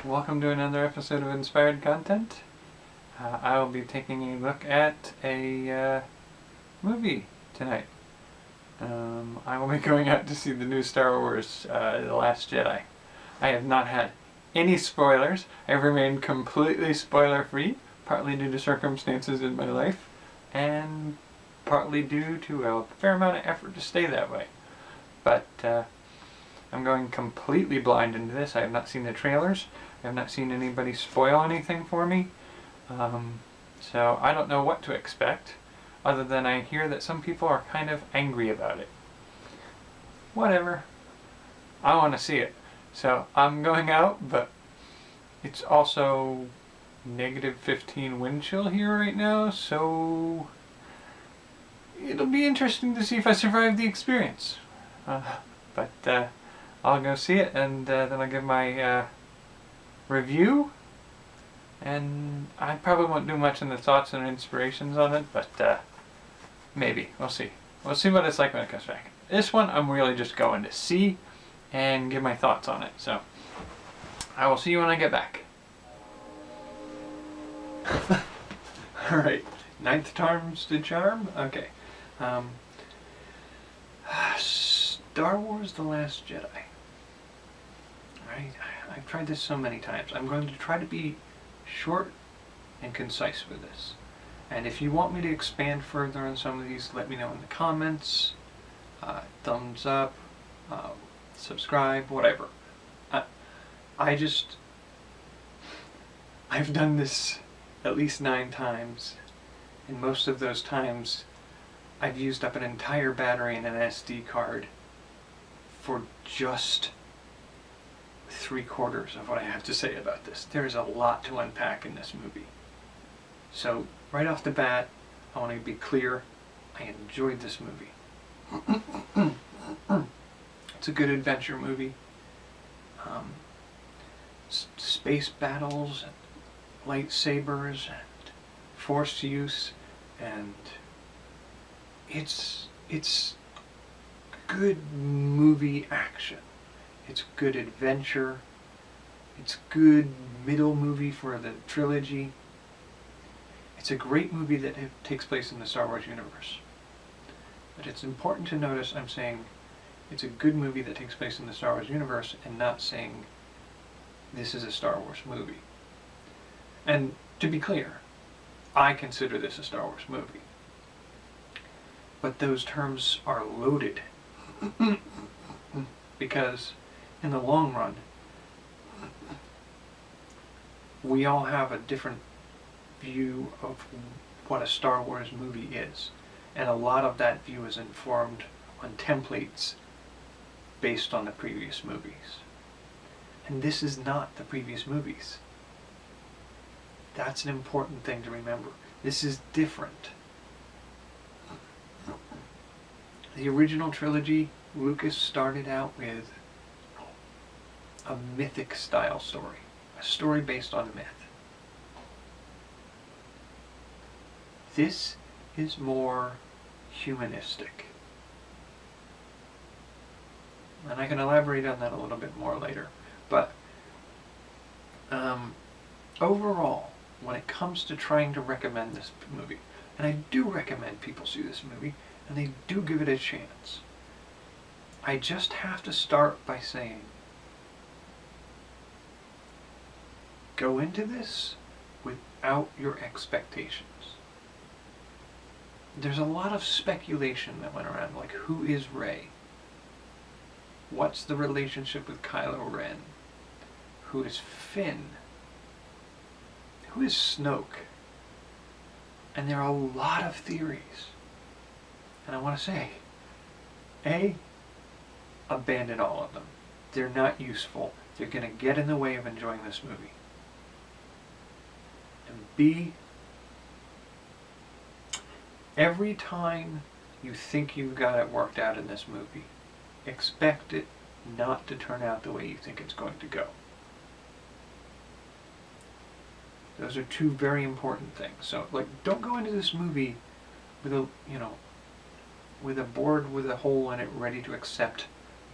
Welcome to another episode of Inspired Content. I will be taking a look at a movie tonight. I will be going out to see the new Star Wars, The Last Jedi. I have not had any spoilers. I've remained completely spoiler-free, partly due to circumstances in my life, and partly due to a fair amount of effort to stay that way. But I'm going completely blind into this. I have not seen the trailers. I have not seen anybody spoil anything for me. So I don't know what to expect, other than I hear that some people are kind of angry about it. Whatever. I want to see it. So I'm going out, but it's also negative 15 wind chill here right now, so it'll be interesting to see if I survive the experience. But I'll go see it, and then I'll give my review, and I probably won't do much in the thoughts and inspirations on it, but maybe. We'll see. We'll see what it's like when it comes back. This one I'm really just going to see and give my thoughts on it, so I will see you when I get back. Alright, ninth time's the charm? Okay. Star Wars The Last Jedi. I've tried this so many times. I'm going to try to be short and concise with this. And if you want me to expand further on some of these, let me know in the comments. Thumbs up, subscribe, whatever. I've done this at least 9 times, and most of those times I've used up an entire battery and an SD card for just 3/4 of what I have to say about this. There's a lot to unpack in this movie. So right off the bat, I want to be clear, I enjoyed this movie. It's a good adventure movie. Space battles, and lightsabers, and force use, and it's good movie action. It's good adventure. It's good middle movie for the trilogy. It's a great movie that takes place in the Star Wars universe. But it's important to notice I'm saying it's a good movie that takes place in the Star Wars universe and not saying this is a Star Wars movie. And to be clear, I consider this a Star Wars movie. But those terms are loaded because in the long run, we all have a different view of what a Star Wars movie is. And a lot of that view is informed on templates based on the previous movies. And this is not the previous movies. That's an important thing to remember. This is different. The original trilogy, Lucas started out with a mythic style story. A story based on myth. This is more humanistic. And I can elaborate on that a little bit more later. But overall, when it comes to trying to recommend this movie, and I do recommend people see this movie, and they do give it a chance, I just have to start by saying, go into this without your expectations. There's a lot of speculation that went around, like who is Rey? What's the relationship with Kylo Ren? Who is Finn? Who is Snoke? And there are a lot of theories. And I want to say, A, abandon all of them. They're not useful. They're going to get in the way of enjoying this movie. And B, every time you think you've got it worked out in this movie, expect it not to turn out the way you think it's going to go. Those are two very important things. So, don't go into this movie with a board with a hole in it ready to accept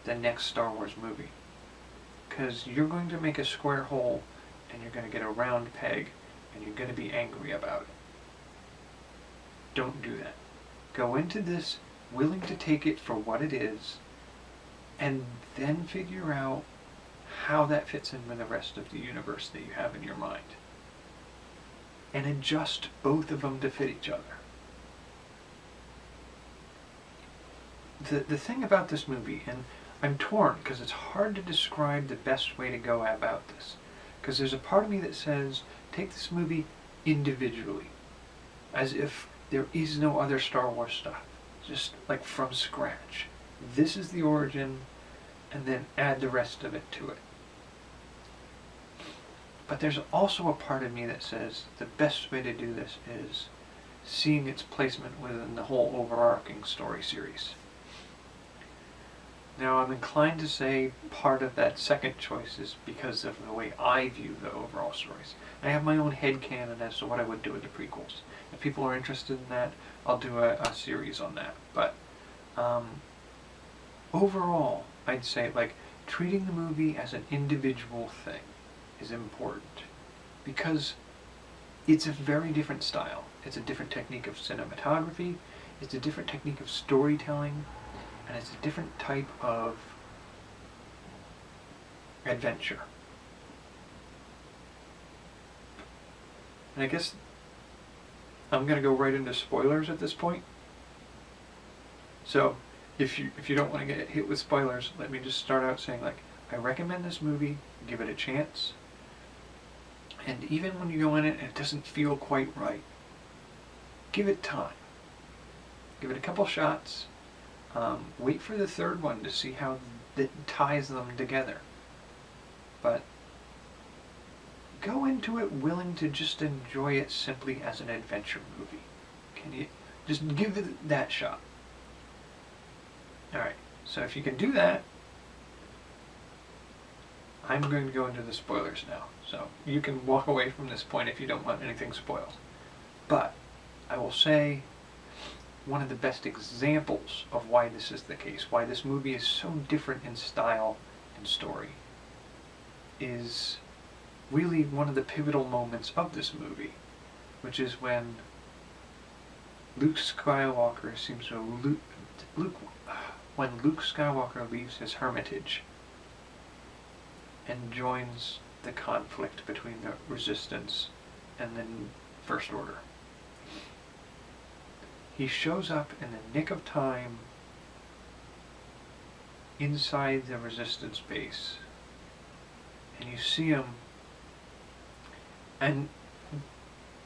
the next Star Wars movie. Because you're going to make a square hole and you're going to get a round peg, and you're going to be angry about it. Don't do that. Go into this willing to take it for what it is, and then figure out how that fits in with the rest of the universe that you have in your mind. And adjust both of them to fit each other. The thing about this movie, and I'm torn because it's hard to describe the best way to go about this, because there's a part of me that says, take this movie individually, as if there is no other Star Wars stuff, just like from scratch. This is the origin, and then add the rest of it to it. But there's also a part of me that says the best way to do this is seeing its placement within the whole overarching story series. Now, I'm inclined to say part of that second choice is because of the way I view the overall stories. I have my own headcanon as to what I would do with the prequels. If people are interested in that, I'll do a series on that. But overall, I'd say like treating the movie as an individual thing is important, because it's a very different style. It's a different technique of cinematography, it's a different technique of storytelling, and it's a different type of adventure. And I guess I'm going to go right into spoilers at this point. So, if you don't want to get hit with spoilers, let me just start out saying, like, I recommend this movie, give it a chance. And even when you go in it and it doesn't feel quite right, give it time. Give it a couple shots. Wait for the third one to see how it ties them together. But go into it willing to just enjoy it simply as an adventure movie. Can you just give it that shot? Alright, so if you can do that, I'm going to go into the spoilers now. So you can walk away from this point if you don't want anything spoiled. But I will say one of the best examples of why this is the case, why this movie is so different in style and story, is really one of the pivotal moments of this movie, which is when Luke Skywalker leaves his hermitage and joins the conflict between the Resistance and the First Order. He shows up in the nick of time inside the Resistance base, and you see him, and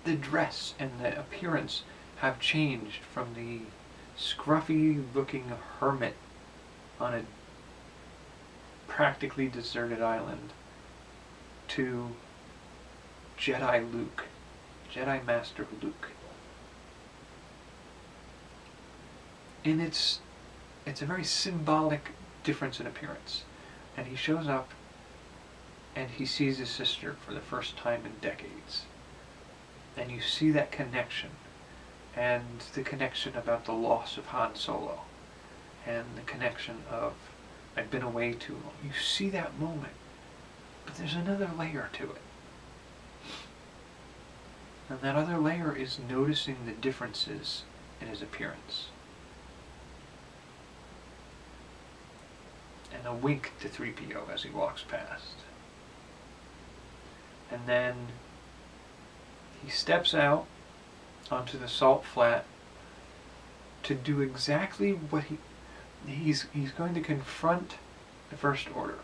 the dress and the appearance have changed from the scruffy looking hermit on a practically deserted island to Jedi Luke, Jedi Master Luke. And it's a very symbolic difference in appearance. And he shows up and he sees his sister for the first time in decades. And you see that connection, and the connection about the loss of Han Solo, and the connection of I've been away too long. You see that moment, but there's another layer to it. And that other layer is noticing the differences in his appearance. And a wink to 3PO as he walks past. And then he steps out onto the salt flat to do exactly what he's going to confront the First Order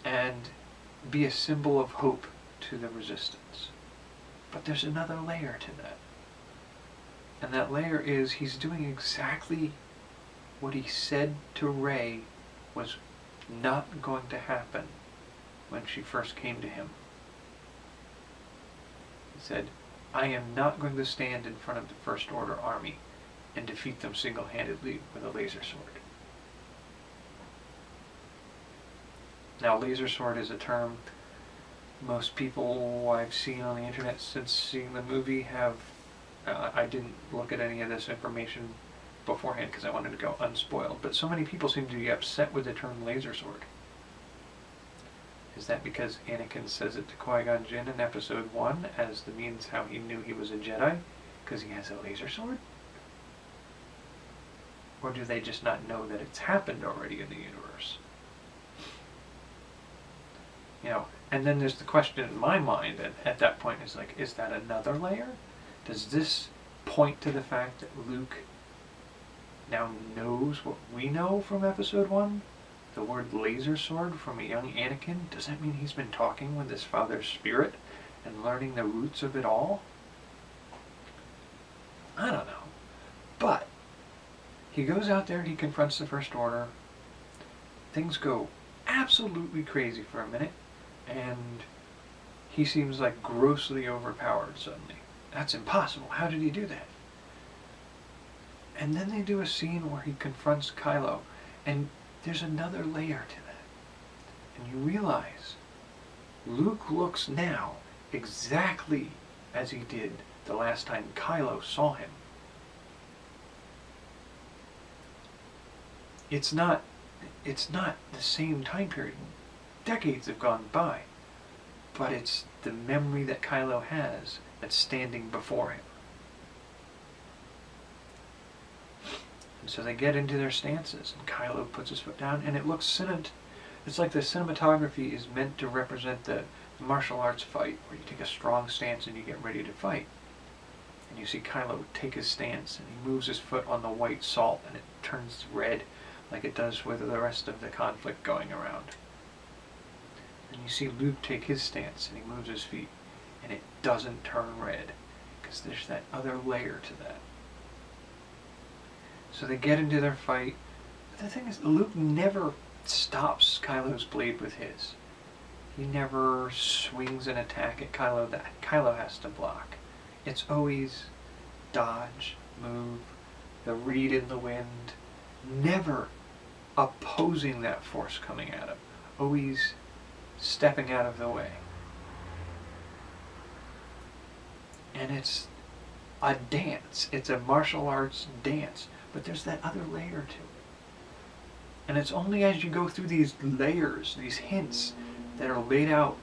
and be a symbol of hope to the Resistance. But there's another layer to that. And that layer is he's doing exactly what he said to Rey was not going to happen when she first came to him. He said, I am not going to stand in front of the First Order army and defeat them single-handedly with a laser sword. Now, laser sword is a term most people I've seen on the internet since seeing the movie have... I didn't look at any of this information beforehand because I wanted to go unspoiled, but so many people seem to be upset with the term laser sword. Is that because Anakin says it to Qui-Gon Jinn in Episode 1 as the means how he knew he was a Jedi? Because he has a laser sword? Or do they just not know that it's happened already in the universe? You know, and then there's the question in my mind at that point is like, is that another layer? Does this point to the fact that Luke now knows what we know from Episode 1? The word laser sword from a young Anakin? Does that mean he's been talking with his father's spirit and learning the roots of it all? I don't know. But he goes out there and he confronts the First Order. Things go absolutely crazy for a minute, and he seems like grossly overpowered suddenly. That's impossible. How did he do that? And then they do a scene where he confronts Kylo, and there's another layer to that. And you realize Luke looks now exactly as he did the last time Kylo saw him. It's not the same time period. Decades have gone by, but it's the memory that Kylo has that's standing before him. And so they get into their stances, and Kylo puts his foot down, and it looks it's like the cinematography is meant to represent the martial arts fight, where you take a strong stance and you get ready to fight. And you see Kylo take his stance, and he moves his foot on the white salt, and it turns red, like it does with the rest of the conflict going around. And you see Luke take his stance, and he moves his feet, and it doesn't turn red, because there's that other layer to that. So they get into their fight. But the thing is, Luke never stops Kylo's blade with his. He never swings an attack at Kylo that Kylo has to block. It's always dodge, move, the reed in the wind, never opposing that force coming at him, always stepping out of the way. And it's a dance. It's a martial arts dance. But there's that other layer to it. And it's only as you go through these layers, these hints that are laid out,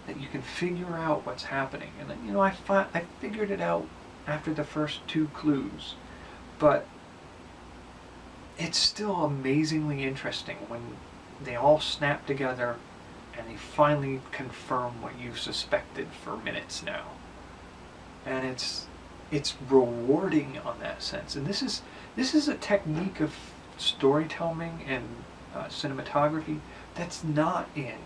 that you can figure out what's happening. And then, I figured it out after the first 2 clues. But it's still amazingly interesting when they all snap together and they finally confirm what you've suspected for minutes now. And it's rewarding on that sense. And this is a technique of storytelling and cinematography that's not in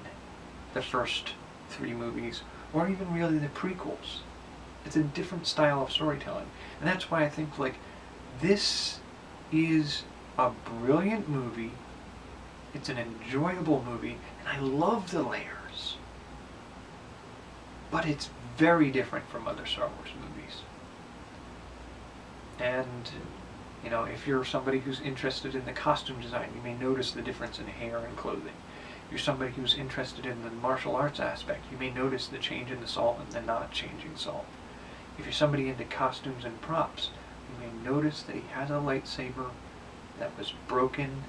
the first 3 movies, or even really the prequels. It's a different style of storytelling. And that's why I think, this is a brilliant movie. It's an enjoyable movie, and I love the layers. But it's very different from other Star Wars movies. And, if you're somebody who's interested in the costume design, you may notice the difference in hair and clothing. If you're somebody who's interested in the martial arts aspect, you may notice the change in the salt and the not changing salt. If you're somebody into costumes and props, you may notice that he has a lightsaber that was broken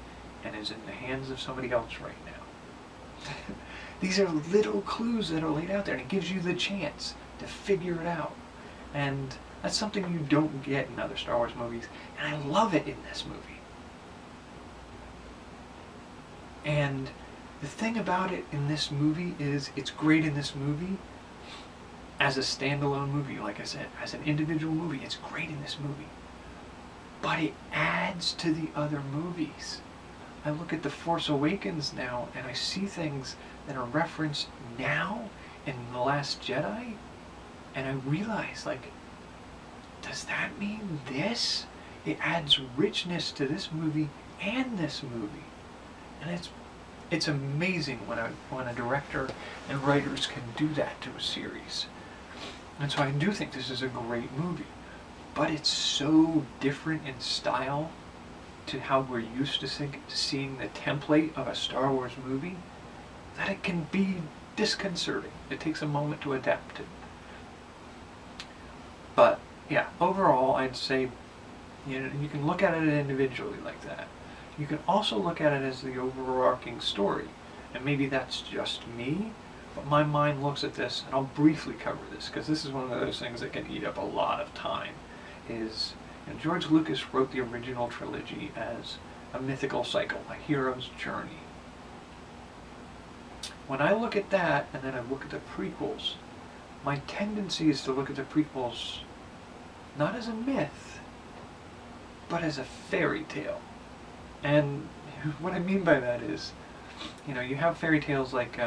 and is in the hands of somebody else right now. These are little clues that are laid out there, and it gives you the chance to figure it out. And that's something you don't get in other Star Wars movies, and I love it in this movie. And the thing about it in this movie is it's great in this movie as a standalone movie. Like I said, as an individual movie, it's great in this movie. But it adds to the other movies. I look at The Force Awakens now, and I see things that are referenced now in The Last Jedi, and I realize, does that mean this? It adds richness to this movie and this movie. And it's amazing when a director and writers can do that to a series. And so I do think this is a great movie. But it's so different in style to how we're used to seeing the template of a Star Wars movie that it can be disconcerting. It takes a moment to adapt to. But yeah, overall I'd say you can look at it individually like that. You can also look at it as the overarching story. And maybe that's just me, but my mind looks at this, and I'll briefly cover this, because this is one of those things that can eat up a lot of time, is George Lucas wrote the original trilogy as a mythical cycle, a hero's journey. When I look at that, and then I look at the prequels, my tendency is to look at the prequels not as a myth, but as a fairy tale. And what I mean by that is, you have fairy tales like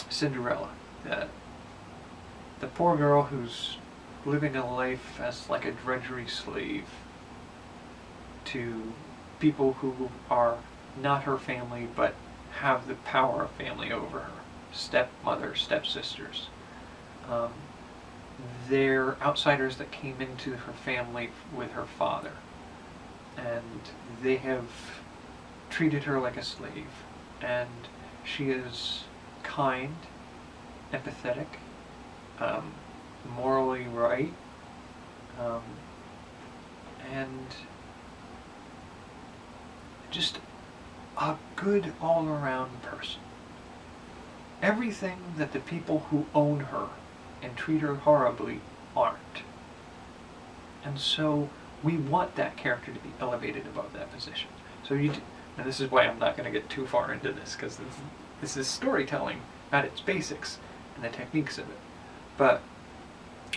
Cinderella, the poor girl who's living a life as like a drudgery slave to people who are not her family but have the power of family over her. Stepmother, stepsisters. They're outsiders that came into her family with her father, and they have treated her like a slave, and she is kind, empathetic, morally right, and just a good all-around person. Everything that the people who own her and treat her horribly aren't. And so we want that character to be elevated above that position. So and this is why I'm not going to get too far into this, because this is storytelling at its basics and the techniques of it. But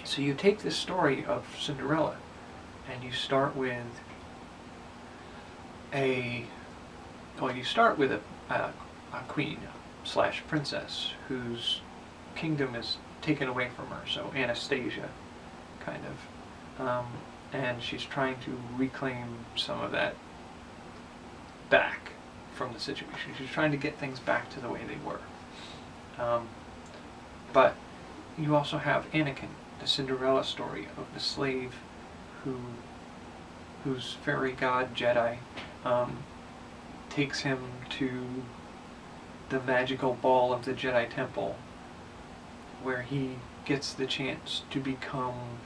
so you take this story of Cinderella, and you start with a queen / princess whose kingdom is taken away from her, so Anastasia, kind of, and she's trying to reclaim some of that back from the situation. She's trying to get things back to the way they were. But you also have Anakin, the Cinderella story of the slave whose fairy god Jedi takes him to the magical ball of the Jedi Temple, where he gets the chance to become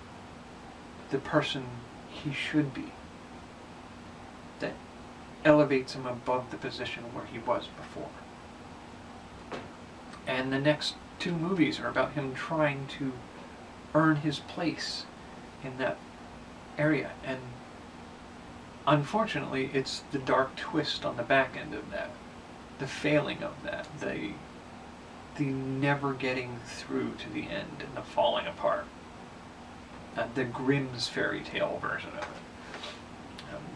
the person he should be, that elevates him above the position where he was before. And the next two movies are about him trying to earn his place in that area, and unfortunately it's the dark twist on the back end of that, the failing of that, the never getting through to the end and the falling apart, the Grimm's fairy tale version of it,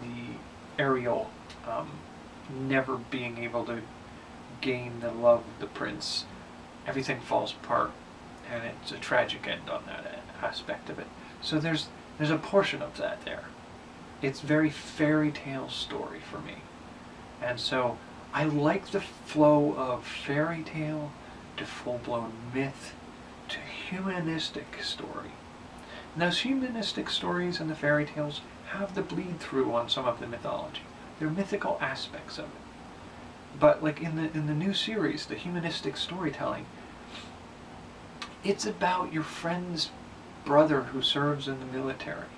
the Ariel never being able to gain the love of the prince. Everything falls apart, and it's a tragic end on that aspect of it. So there's a portion of that there. It's very fairy tale story for me. And so I like the flow of fairy tale to full-blown myth to humanistic story. And those humanistic stories and the fairy tales have the bleed through on some of the mythology. They're mythical aspects of it. But like in the new series, the Humanistic Storytelling, it's about your friend's brother who serves in the military.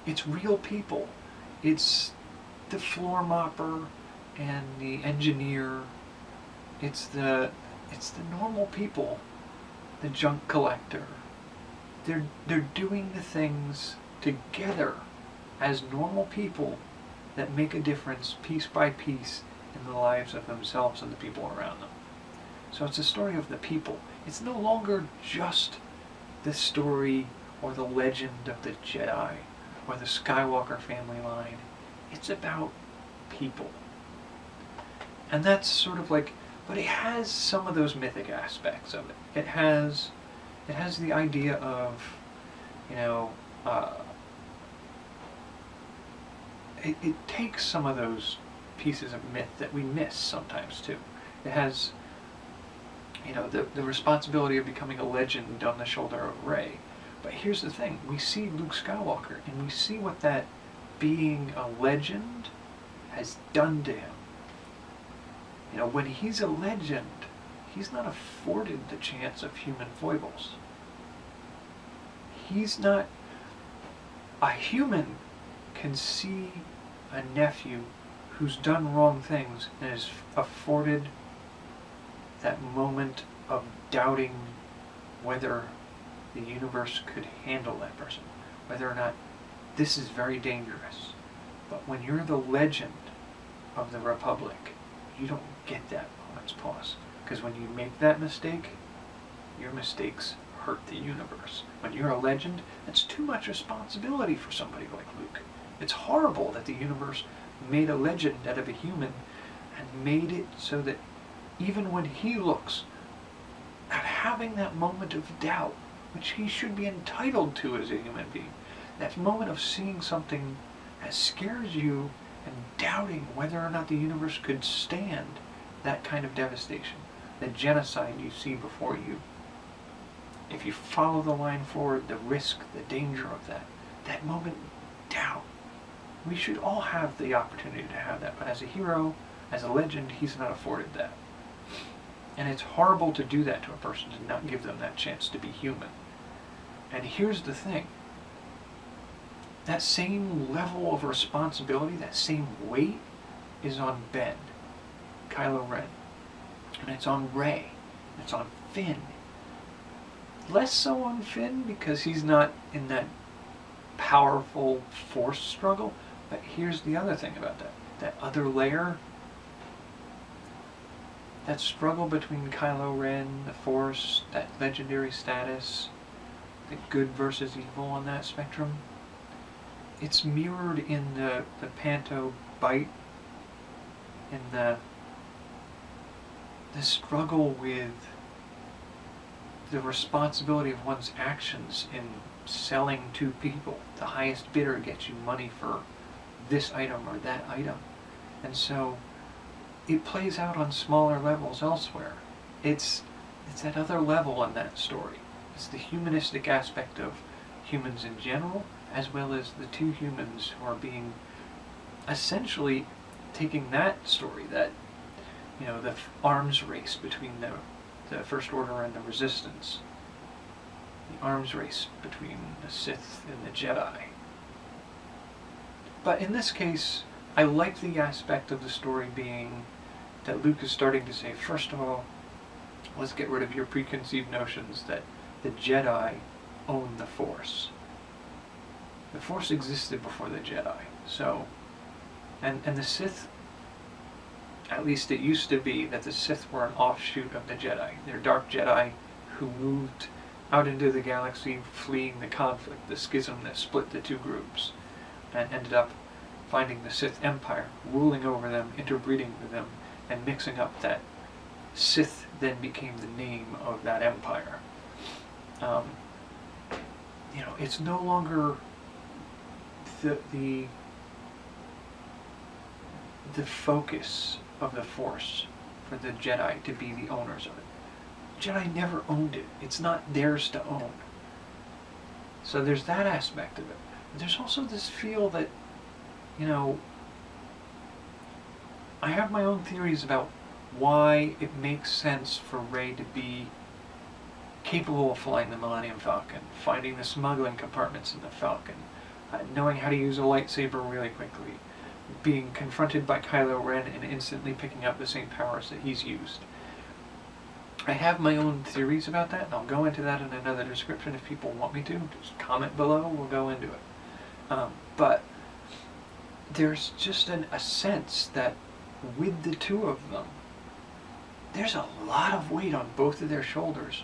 It's real people. It's the floor mopper and the engineer. It's the normal people, the junk collector. They're doing the things together as normal people that make a difference piece by piece in the lives of themselves and the people around them. So it's a story of the people. It's no longer just the story or the legend of the Jedi or the Skywalker family line. It's about people. And that's sort of like, but it has some of those mythic aspects of it. It has the idea of, it takes some of those pieces of myth that we miss sometimes too. It has, the responsibility of becoming a legend on the shoulder of Rey. But here's the thing, we see Luke Skywalker, and we see what that being a legend has done to him. When he's a legend, he's not afforded the chance of human foibles. He's not... A human can see a nephew who's done wrong things and is afforded that moment of doubting whether the universe could handle that person, whether or not this is very dangerous. But when you're the legend of the Republic, you don't get that moment's pause. Because when you make that mistake, your mistakes hurt the universe. When you're a legend, that's too much responsibility for somebody like Luke. It's horrible that the universe made a legend out of a human and made it so that even when he looks at having that moment of doubt, which he should be entitled to as a human being, that moment of seeing something that scares you and doubting whether or not the universe could stand that kind of devastation, the genocide you see before you. If you follow the line forward, the risk, the danger of that moment, doubt. We should all have the opportunity to have that, but as a hero, as a legend, he's not afforded that. And it's horrible to do that to a person, to not give them that chance to be human. And here's the thing. That same level of responsibility, that same weight, is on Ben, Kylo Ren. And it's on Rey. It's on Finn. Less so on Finn because he's not in that powerful force struggle. But here's the other thing about that. That other layer, that struggle between Kylo Ren, the Force, that legendary status, the good versus evil on that spectrum, it's mirrored in the Panto bite, in the struggle with the responsibility of one's actions in selling to people. The highest bidder gets you money for this item or that item. And so it plays out on smaller levels elsewhere. It's that other level in that story. It's the humanistic aspect of humans in general, as well as the two humans who are being essentially taking that story, that, the arms race between the First Order and the Resistance, the arms race between the Sith and the Jedi. But in this case, I like the aspect of the story being that Luke is starting to say, first of all, let's get rid of your preconceived notions that the Jedi own the Force. The Force existed before the Jedi. So, and the Sith, at least it used to be that the Sith were an offshoot of the Jedi. They're dark Jedi who moved out into the galaxy, fleeing the conflict, the schism that split the two groups, and ended up finding the Sith Empire, ruling over them, interbreeding with them, and mixing up that Sith then became the name of that empire. It's no longer the focus of the Force for the Jedi to be the owners of it. Jedi never owned it. It's not theirs to own. So there's that aspect of it. There's also this feel that, I have my own theories about why it makes sense for Rey to be capable of flying the Millennium Falcon, finding the smuggling compartments in the Falcon, knowing how to use a lightsaber really quickly, being confronted by Kylo Ren and instantly picking up the same powers that he's used. I have my own theories about that, and I'll go into that in another description if people want me to. Just comment below, we'll go into it. But there's just a sense that with the two of them, there's a lot of weight on both of their shoulders.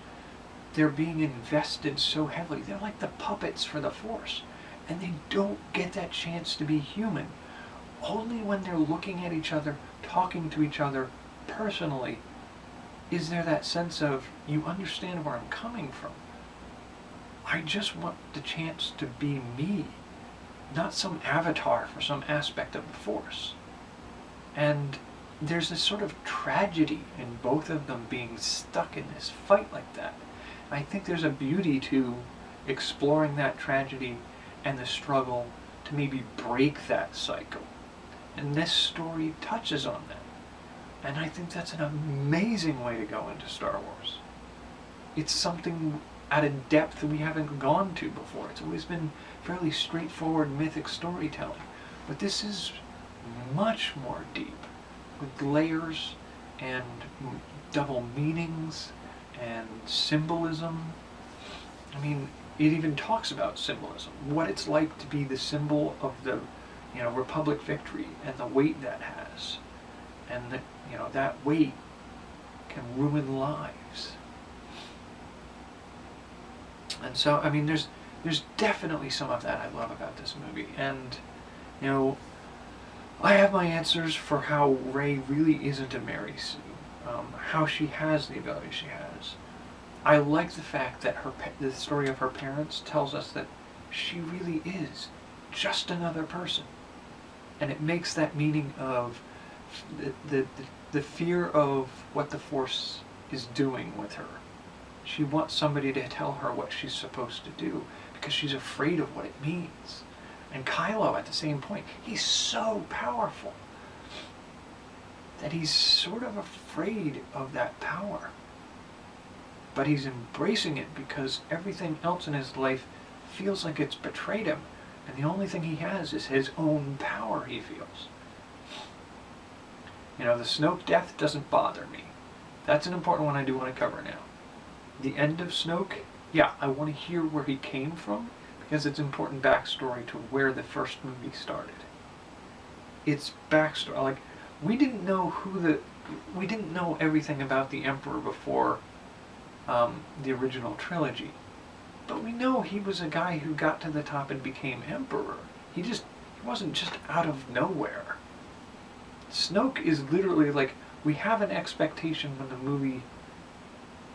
They're being invested so heavily. They're like the puppets for the Force. And they don't get that chance to be human. Only when they're looking at each other, talking to each other personally, is there that sense of, you understand where I'm coming from. I just want the chance to be me, not some avatar for some aspect of the Force. And there's this sort of tragedy in both of them being stuck in this fight like that. I think there's a beauty to exploring that tragedy and the struggle to maybe break that cycle. And this story touches on that. And I think that's an amazing way to go into Star Wars. It's something at a depth we haven't gone to before. It's always been fairly straightforward mythic storytelling. But this is much more deep, with layers and double meanings and symbolism. I mean, it even talks about symbolism, what it's like to be the symbol of the, Republic victory and the weight that has. And that, that weight can ruin lives. And so, I mean, there's definitely some of that I love about this movie. And, I have my answers for how Rey really isn't a Mary Sue. How she has the ability she has. I like the fact that the story of her parents tells us that she really is just another person. And it makes that meaning of the fear of what the Force is doing with her. She wants somebody to tell her what she's supposed to do because she's afraid of what it means. And Kylo, at the same point, he's so powerful that he's sort of afraid of that power. But he's embracing it because everything else in his life feels like it's betrayed him. And the only thing he has is his own power, he feels. The Snoke death doesn't bother me. That's an important one I do want to cover now. The end of Snoke, yeah, I want to hear where he came from because it's important backstory to where the first movie started. It's backstory. Like, we didn't know everything about the Emperor before the original trilogy. But we know he was a guy who got to the top and became Emperor. He wasn't just out of nowhere. Snoke is literally like, we have an expectation when the movie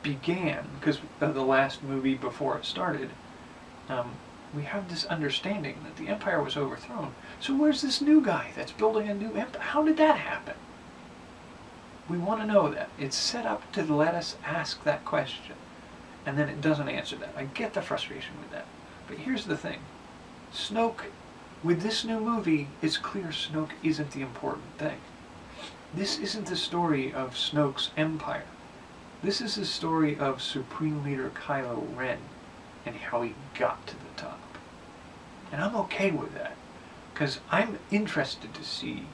began, because of the last movie before it started, we have this understanding that the Empire was overthrown. So where's this new guy that's building a new empire? How did that happen? We want to know that. It's set up to let us ask that question. And then it doesn't answer that. I get the frustration with that. But here's the thing. Snoke, with this new movie, it's clear Snoke isn't the important thing. This isn't the story of Snoke's empire. This is the story of Supreme Leader Kylo Ren and how he got to the top. And I'm okay with that. Because I'm interested to see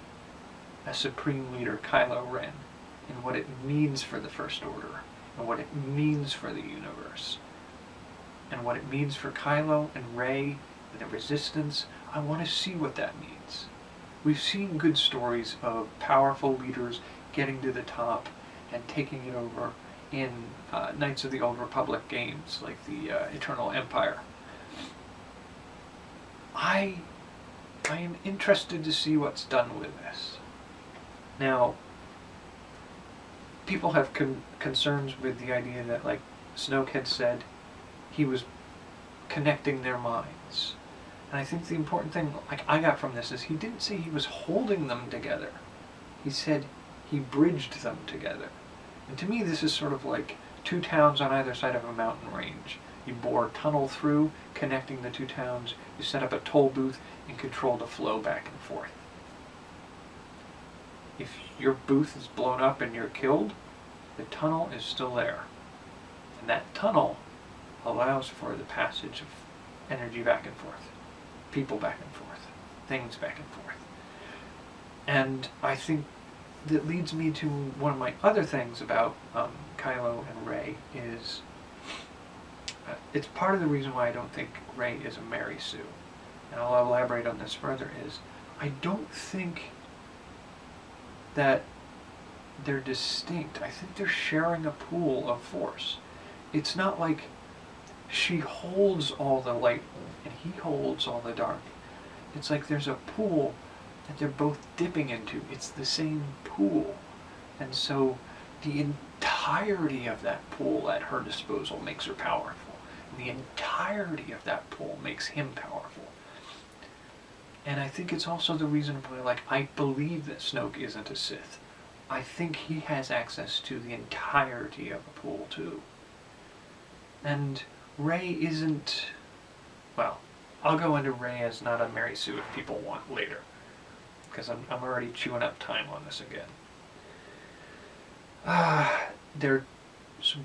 a Supreme Leader Kylo Ren and what it means for the First Order, and what it means for the universe, and what it means for Kylo and Rey and the Resistance. I want to see what that means. We've seen good stories of powerful leaders getting to the top and taking it over in Knights of the Old Republic games, like the Eternal Empire. I am interested to see what's done with this. Now, people have concerns with the idea that, like Snoke had said, he was connecting their minds. And I think the important thing, like I got from this, is he didn't say he was holding them together. He said he bridged them together. And to me, this is sort of like two towns on either side of a mountain range. You bore a tunnel through, connecting the two towns. You set up a toll booth and control the flow back and forth. If your booth is blown up and you're killed, the tunnel is still there. And that tunnel allows for the passage of energy back and forth, people back and forth, things back and forth. And I think that leads me to one of my other things about Kylo and Rey is, it's part of the reason why I don't think Rey is a Mary Sue. And I'll elaborate on this further, is I don't think that they're distinct. I think they're sharing a pool of force. It's not like she holds all the light and he holds all the dark. It's like there's a pool that they're both dipping into. It's the same pool. And so the entirety of that pool at her disposal makes her powerful. And the entirety of that pool makes him powerful. And I think it's also the reason why, like, I believe that Snoke isn't a Sith. I think he has access to the entirety of a pool too. And Rey isn't, well, I'll go into Rey as not a Mary Sue if people want later, because I'm already chewing up time on this again. There's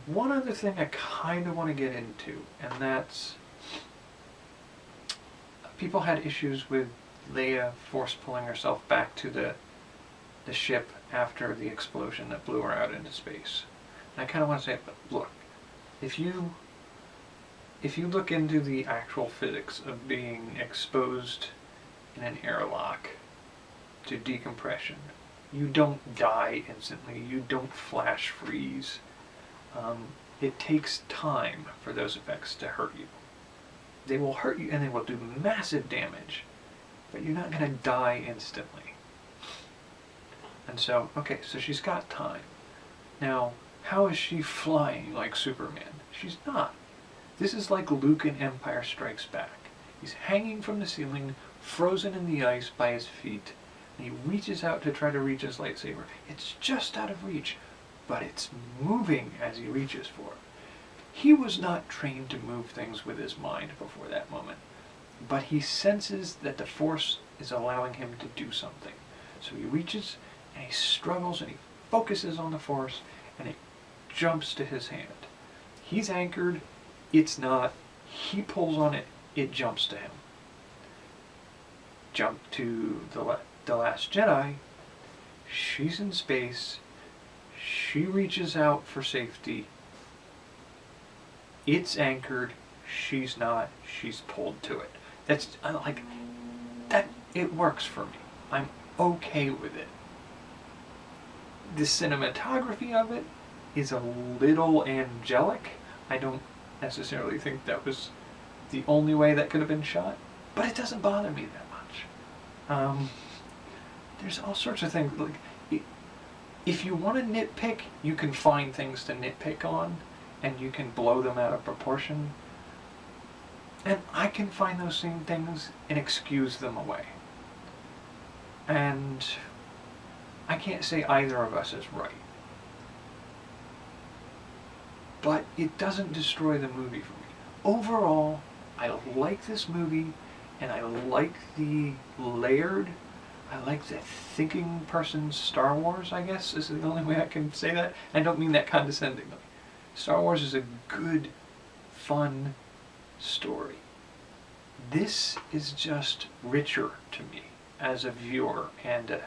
one other thing I kind of want to get into, and that's people had issues with Leia force pulling herself back to the ship after the explosion that blew her out into space. And I kind of want to say, look, if you look into the actual physics of being exposed in an airlock to decompression, you don't die instantly, you don't flash freeze. It takes time for those effects to hurt you. They will hurt you and they will do massive damage, but you're not going to die instantly. And so, okay, so she's got time. Now, how is she flying like Superman? She's not. This is like Luke in Empire Strikes Back. He's hanging from the ceiling, frozen in the ice by his feet, and he reaches out to try to reach his lightsaber. It's just out of reach, but it's moving as he reaches for it. He was not trained to move things with his mind before that moment, but he senses that the Force is allowing him to do something. So he reaches, and he struggles, and he focuses on the Force, and it jumps to his hand. He's anchored, it's not. He pulls on it, it jumps to him. Jump to the Last Jedi. She's in space. She reaches out for safety. It's anchored. She's not. She's pulled to it. That's like that. It works for me. I'm okay with it. The cinematography of it is a little angelic. I don't necessarily think that was the only way that could have been shot, but it doesn't bother me that much. There's all sorts of things. Like, if you want to nitpick, you can find things to nitpick on, and you can blow them out of proportion. And I can find those same things and excuse them away. And I can't say either of us is right. But it doesn't destroy the movie for me. Overall, I like this movie, and I like the layered, I like the thinking person's Star Wars, I guess, is the only way I can say that. I don't mean that condescendingly. Star Wars is a good, fun story. This is just richer to me as a viewer and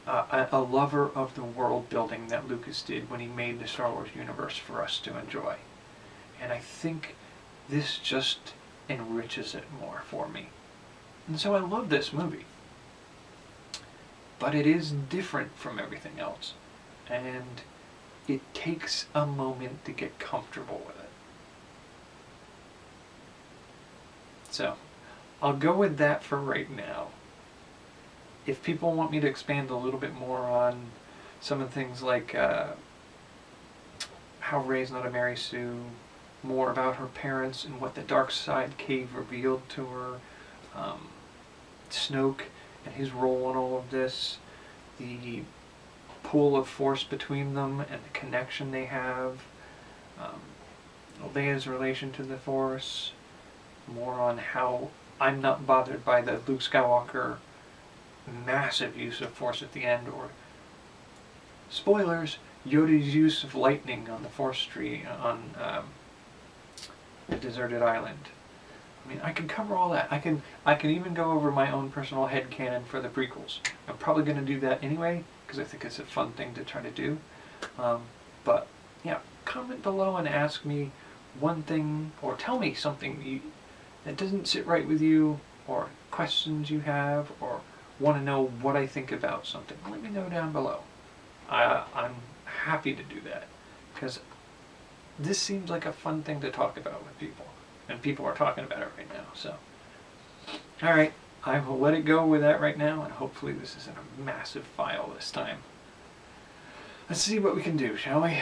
a lover of the world building that Lucas did when he made the Star Wars universe for us to enjoy. And I think this just enriches it more for me. And so I love this movie. But it is different from everything else. And it takes a moment to get comfortable with it. So, I'll go with that for right now. If people want me to expand a little bit more on some of the things like how Rey's not a Mary Sue, more about her parents and what the dark side cave revealed to her, Snoke and his role in all of this, the pool of force between them and the connection they have, Leia's relation to the Force, more on how I'm not bothered by the Luke Skywalker massive use of Force at the end, or spoilers, Yoda's use of lightning on the Force tree on the deserted island. I mean, I can cover all that. I can even go over my own personal headcanon for the prequels. I'm probably going to do that anyway, because I think it's a fun thing to try to do. But, yeah, comment below and ask me one thing, or tell me something that doesn't sit right with you, or questions you have, or want to know what I think about something. Let me know down below. I'm happy to do that, because this seems like a fun thing to talk about with people. And people are talking about it right now, so. Alright, I will let it go with that right now, and hopefully this isn't a massive file this time. Let's see what we can do, shall we?